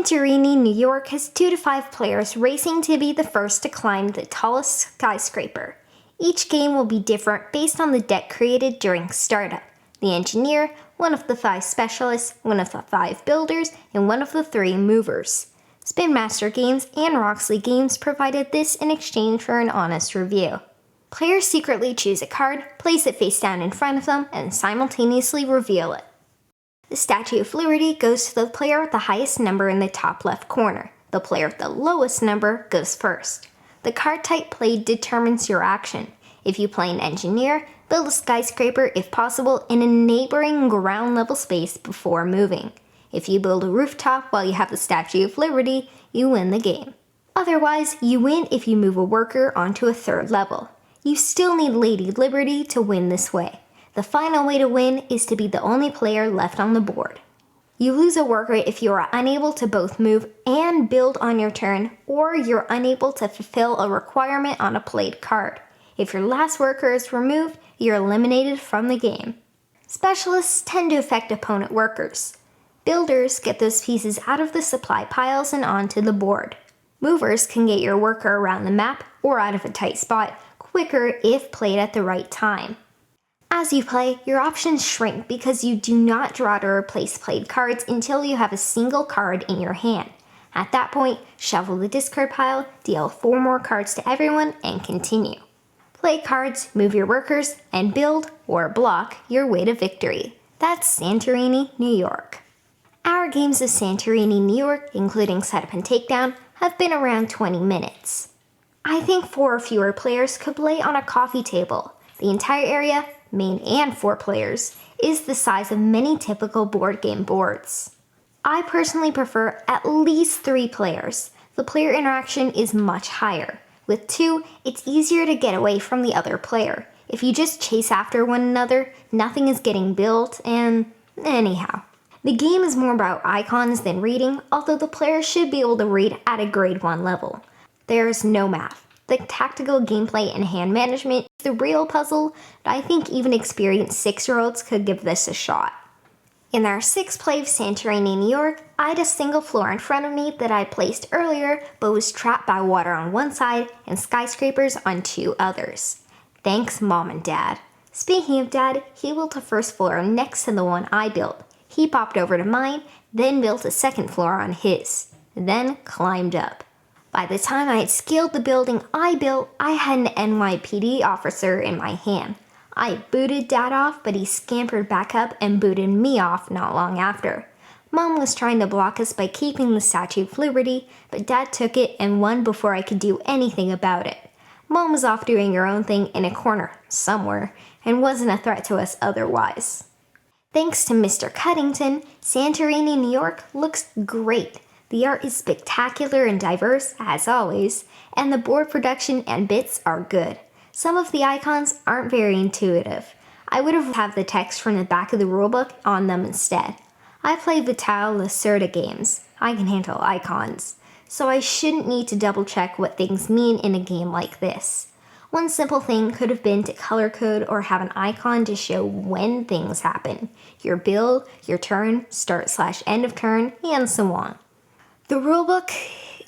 Santorini, New York has 2 to 5 players racing to be the first to climb the tallest skyscraper. Each game will be different based on the deck created during startup. The engineer, one of the 5 specialists, one of the 5 builders, and one of the 3 movers. Spin Master Games and Roxley Games provided this in exchange for an honest review. Players secretly choose a card, place it face down in front of them, and simultaneously reveal it. The Statue of Liberty goes to the player with the highest number in the top left corner. The player with the lowest number goes first. The card type played determines your action. If you play an engineer, build a skyscraper if possible in a neighboring ground level space before moving. If you build a rooftop while you have the Statue of Liberty, you win the game. Otherwise, you win if you move a worker onto a 3rd level. You still need Lady Liberty to win this way. The final way to win is to be the only player left on the board. You lose a worker if you are unable to both move and build on your turn, or you're unable to fulfill a requirement on a played card. If your last worker is removed, you're eliminated from the game. Specialists tend to affect opponent workers. Builders get those pieces out of the supply piles and onto the board. Movers can get your worker around the map or out of a tight spot quicker if played at the right time. As you play, your options shrink because you do not draw to replace played cards until you have a single card in your hand. At that point, shuffle the discard pile, deal 4 more cards to everyone, and continue. Play cards, move your workers, and build, or block, your way to victory. That's Santorini, New York. Our games of Santorini, New York, including Setup and Takedown, have been around 20 minutes. I think 4 or fewer players could play on a coffee table. The entire area, main and 4 players, is the size of many typical board game boards. I personally prefer at least 3 players. The player interaction is much higher. With 2, it's easier to get away from the other player. If you just chase after one another, nothing is getting built, and anyhow. The game is more about icons than reading, although the player should be able to read at a grade 1 level. There's no math. The tactical gameplay and hand management is the real puzzle, but I think even experienced 6-year-olds could give this a shot. In our 6-play Santorini, New York, I had a single floor in front of me that I placed earlier, but was trapped by water on one side and skyscrapers on 2 others. Thanks, Mom and Dad. Speaking of Dad, he built a first floor next to the one I built. He popped over to mine, then built a 2nd floor on his, then climbed up. By the time I had scaled the building I built, I had an NYPD officer in my hand. I booted Dad off, but he scampered back up and booted me off not long after. Mom was trying to block us by keeping the Statue of Liberty, but Dad took it and won before I could do anything about it. Mom was off doing her own thing in a corner, somewhere, and wasn't a threat to us otherwise. Thanks to Mr. Cuddington, Santorini, New York looks great. The art is spectacular and diverse, as always, and the board production and bits are good. Some of the icons aren't very intuitive. I would have had the text from the back of the rulebook on them instead. I play Vital Lacerda games. I can handle icons, so I shouldn't need to double check what things mean in a game like this. One simple thing could have been to color code or have an icon to show when things happen. Your build, your turn, start/end of turn, and so on. The rulebook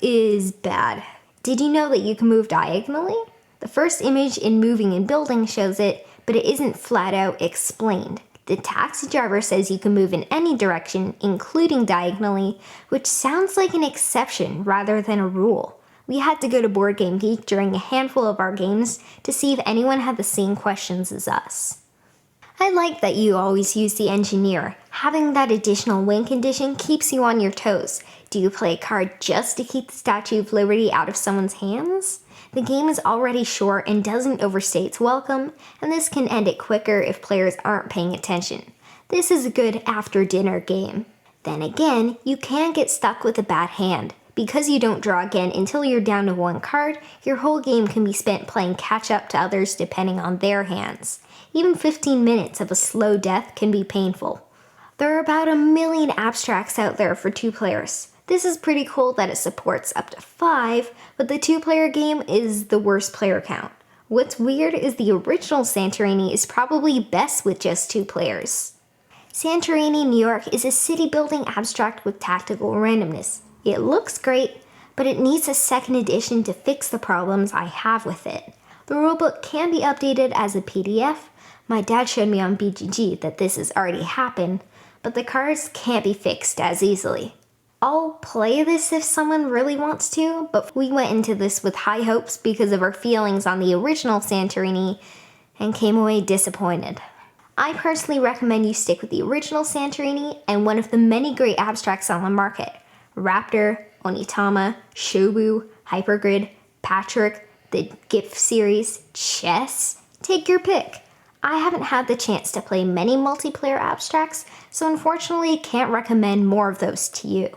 is bad. Did you know that you can move diagonally? The first image in Moving and Building shows it, but it isn't flat out explained. The taxi driver says you can move in any direction, including diagonally, which sounds like an exception rather than a rule. We had to go to Board Game Geek during a handful of our games to see if anyone had the same questions as us. I like that you always use the engineer. Having that additional win condition keeps you on your toes. Do you play a card just to keep the Statue of Liberty out of someone's hands? The game is already short and doesn't overstay its welcome, and this can end it quicker if players aren't paying attention. This is a good after-dinner game. Then again, you can get stuck with a bad hand. Because you don't draw again until you're down to 1 card, your whole game can be spent playing catch-up to others depending on their hands. Even 15 minutes of a slow death can be painful. There are about 1 million abstracts out there for 2 players. This is pretty cool that it supports up to 5, but the 2-player game is the worst player count. What's weird is the original Santorini is probably best with just 2 players. Santorini, New York is a city-building abstract with tactical randomness. It looks great, but it needs a second edition to fix the problems I have with it. The rulebook can be updated as a PDF. My dad showed me on BGG that this has already happened, but the cards can't be fixed as easily. I'll play this if someone really wants to, but we went into this with high hopes because of our feelings on the original Santorini and came away disappointed. I personally recommend you stick with the original Santorini and one of the many great abstracts on the market: Raptor, Onitama, Shobu, Hypergrid, Patrick, the GIF series, Chess. Take your pick. I haven't had the chance to play many multiplayer abstracts, so unfortunately can't recommend more of those to you.